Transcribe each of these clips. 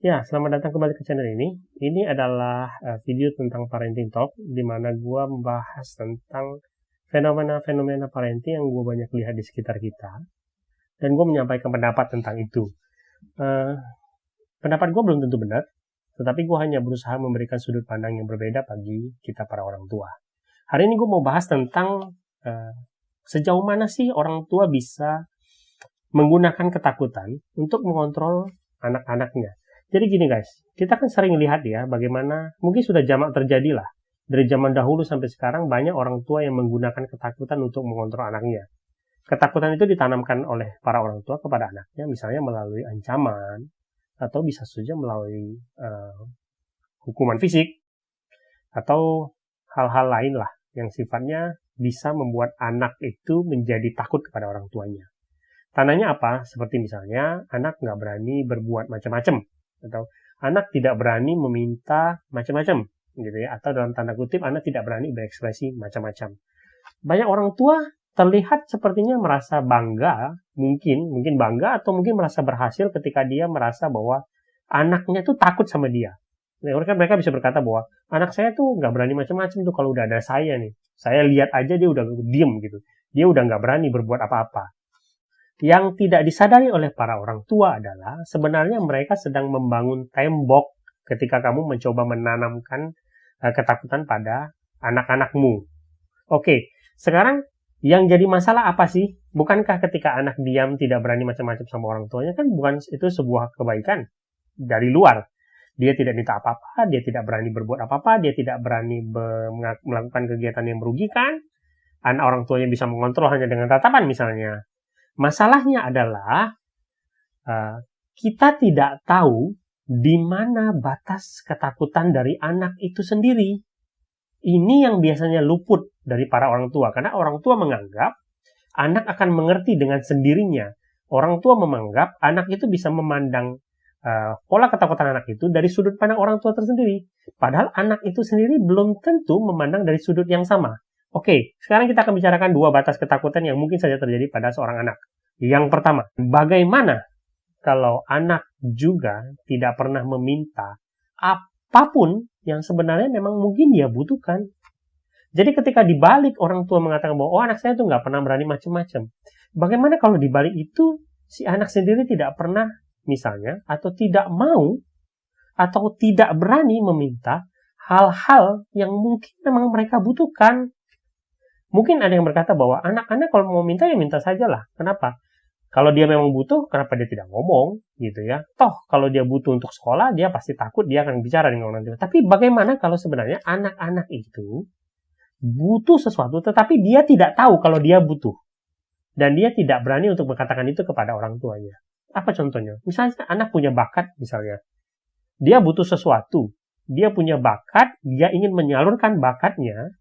Ya, selamat datang kembali ke channel ini. Ini adalah video tentang parenting talk, di mana gue membahas tentang fenomena-fenomena parenting yang gue banyak lihat di sekitar kita, dan gue menyampaikan pendapat tentang itu. Pendapat gue belum tentu benar, tetapi gue hanya berusaha memberikan sudut pandang yang berbeda bagi kita para orang tua. Hari ini gue mau bahas tentang sejauh mana sih orang tua bisa menggunakan ketakutan untuk mengontrol anak-anaknya. Jadi gini guys, kita kan sering lihat ya bagaimana mungkin sudah jamak terjadi lah. Dari zaman dahulu sampai sekarang banyak orang tua yang menggunakan ketakutan untuk mengontrol anaknya. Ketakutan itu ditanamkan oleh para orang tua kepada anaknya, misalnya melalui ancaman atau bisa saja melalui hukuman fisik atau hal-hal lain lah yang sifatnya bisa membuat anak itu menjadi takut kepada orang tuanya. Tandanya apa? Seperti misalnya anak nggak berani berbuat macam-macam, atau anak tidak berani meminta macam-macam, gitu ya. Atau dalam tanda kutip anak tidak berani berekspresi macam-macam. Banyak orang tua terlihat sepertinya merasa bangga, mungkin bangga atau mungkin merasa berhasil ketika dia merasa bahwa anaknya tuh takut sama dia. Mereka bisa berkata bahwa anak saya tuh nggak berani macam-macam tuh kalau udah ada saya nih. Saya lihat aja dia udah diem gitu. Dia udah nggak berani berbuat apa-apa. Yang tidak disadari oleh para orang tua adalah sebenarnya mereka sedang membangun tembok ketika kamu mencoba menanamkan ketakutan pada anak-anakmu. Oke, sekarang yang jadi masalah apa sih? Bukankah ketika anak diam tidak berani macam-macam sama orang tuanya, kan bukan itu sebuah kebaikan dari luar. Dia tidak minta apa-apa, dia tidak berani berbuat apa-apa, dia tidak berani melakukan kegiatan yang merugikan. Anak orang tuanya bisa mengontrol hanya dengan tatapan misalnya. Masalahnya adalah kita tidak tahu di mana batas ketakutan dari anak itu sendiri. Ini yang biasanya luput dari para orang tua, karena orang tua menganggap anak akan mengerti dengan sendirinya. Orang tua menganggap anak itu bisa memandang pola ketakutan anak itu dari sudut pandang orang tua tersendiri. Padahal anak itu sendiri belum tentu memandang dari sudut yang sama. Oke, sekarang kita akan bicarakan dua batas ketakutan yang mungkin saja terjadi pada seorang anak. Yang pertama, bagaimana kalau anak juga tidak pernah meminta apapun yang sebenarnya memang mungkin dia butuhkan. Jadi ketika dibalik orang tua mengatakan bahwa anak saya tuh nggak pernah berani macam-macam. Bagaimana kalau dibalik itu si anak sendiri tidak pernah misalnya atau tidak mau atau tidak berani meminta hal-hal yang mungkin memang mereka butuhkan. Mungkin ada yang berkata bahwa anak-anak kalau mau minta ya minta sajalah. Kenapa? Kalau dia memang butuh, kenapa dia tidak ngomong gitu ya? Toh kalau dia butuh untuk sekolah, dia pasti takut, dia akan bicara dengan orang tua. Tapi bagaimana kalau sebenarnya anak-anak itu butuh sesuatu, tetapi dia tidak tahu kalau dia butuh. Dan dia tidak berani untuk berkatakan itu kepada orang tuanya. Apa contohnya? Misalnya anak punya bakat misalnya. Dia butuh sesuatu. Dia punya bakat, dia ingin menyalurkan bakatnya,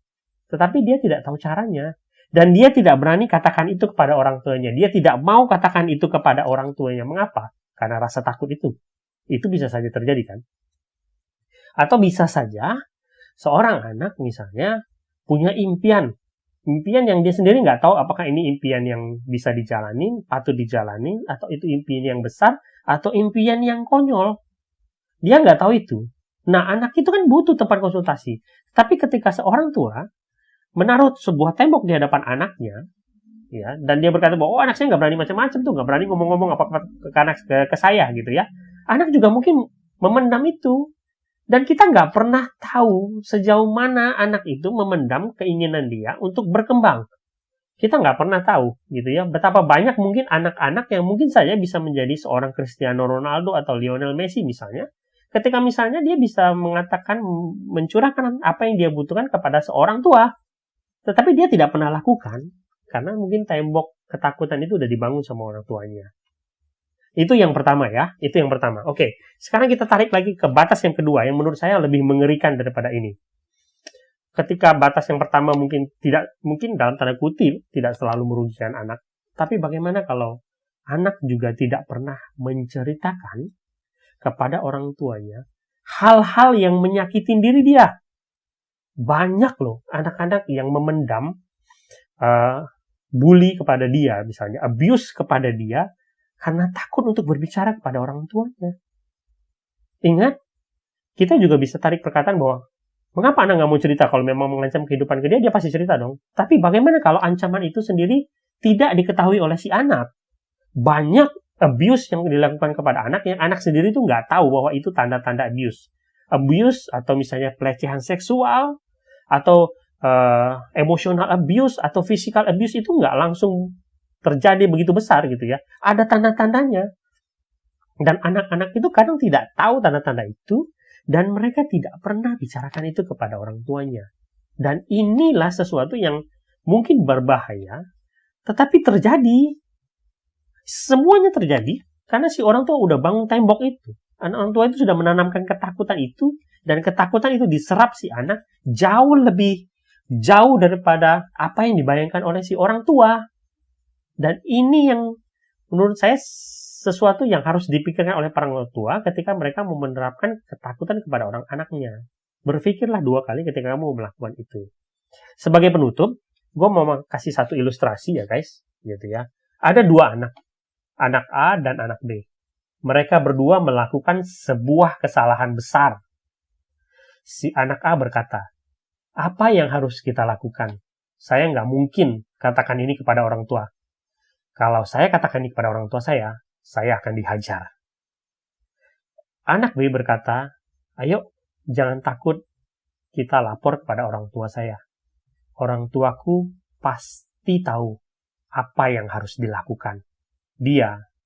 tetapi dia tidak tahu caranya. Dan dia tidak berani katakan itu kepada orang tuanya. Dia tidak mau katakan itu kepada orang tuanya. Mengapa? Karena rasa takut itu. Itu bisa saja terjadi kan? Atau bisa saja seorang anak misalnya punya impian. Impian yang dia sendiri nggak tahu apakah ini impian yang bisa dijalani, patut dijalani, atau itu impian yang besar, atau impian yang konyol. Dia nggak tahu itu. Nah, anak itu kan butuh tempat konsultasi. Tapi ketika seorang tua menaruh sebuah tembok di hadapan anaknya, ya, dan dia berkata bahwa anak saya nggak berani macam-macam tuh, nggak berani ngomong-ngomong apa-apa ke saya gitu ya. Anak juga mungkin memendam itu, dan kita nggak pernah tahu sejauh mana anak itu memendam keinginan dia untuk berkembang. Kita nggak pernah tahu gitu ya, betapa banyak mungkin anak-anak yang mungkin saja bisa menjadi seorang Cristiano Ronaldo atau Lionel Messi misalnya, ketika misalnya dia bisa mengatakan, mencurahkan apa yang dia butuhkan kepada seorang tua. Tetapi dia tidak pernah lakukan, karena mungkin tembok ketakutan itu udah dibangun sama orang tuanya. Itu yang pertama ya, itu yang pertama. Oke, sekarang kita tarik lagi ke batas yang kedua, yang menurut saya lebih mengerikan daripada ini. Ketika batas yang pertama mungkin dalam tanda kutip, tidak selalu merugikan anak. Tapi bagaimana kalau anak juga tidak pernah menceritakan kepada orang tuanya hal-hal yang menyakitin diri dia? Banyak loh anak-anak yang memendam bully kepada dia, misalnya abuse kepada dia, karena takut untuk berbicara kepada orang tuanya. Ingat, kita juga bisa tarik perkataan bahwa mengapa anak nggak mau cerita? Kalau memang mengancam kehidupan ke dia pasti cerita dong. Tapi bagaimana kalau ancaman itu sendiri tidak diketahui oleh si anak? Banyak abuse yang dilakukan kepada anak yang anak sendiri tuh nggak tahu bahwa itu tanda-tanda abuse. Abuse atau misalnya pelecehan seksual atau emotional abuse atau physical abuse itu nggak langsung terjadi begitu besar gitu ya. Ada tanda-tandanya. Dan anak-anak itu kadang tidak tahu tanda-tanda itu dan mereka tidak pernah bicarakan itu kepada orang tuanya. Dan inilah sesuatu yang mungkin berbahaya, tetapi terjadi. Semuanya terjadi karena si orang tua udah bangun tembok itu. Orang tua itu sudah menanamkan ketakutan itu, dan ketakutan itu diserap si anak jauh daripada apa yang dibayangkan oleh si orang tua. Dan ini yang menurut saya sesuatu yang harus dipikirkan oleh para orang tua ketika mereka mau menerapkan ketakutan kepada orang anaknya. Berpikirlah 2 kali ketika kamu melakukan itu. Sebagai penutup, gue mau kasih satu ilustrasi ya guys, gitu ya. Ada 2 anak A dan anak B. Mereka berdua melakukan sebuah kesalahan besar. Si anak A berkata, apa yang harus kita lakukan? Saya nggak mungkin katakan ini kepada orang tua. Kalau saya katakan ini kepada orang tua saya akan dihajar. Anak B berkata, ayo jangan takut, kita lapor kepada orang tua saya. Orang tuaku pasti tahu apa yang harus dilakukan.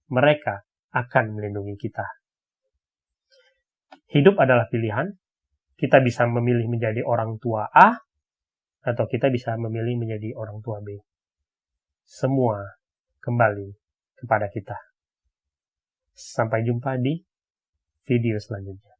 Mereka akan melindungi kita. Hidup adalah pilihan. Kita bisa memilih menjadi orang tua A, atau kita bisa memilih menjadi orang tua B. Semua kembali kepada kita. Sampai jumpa di video selanjutnya.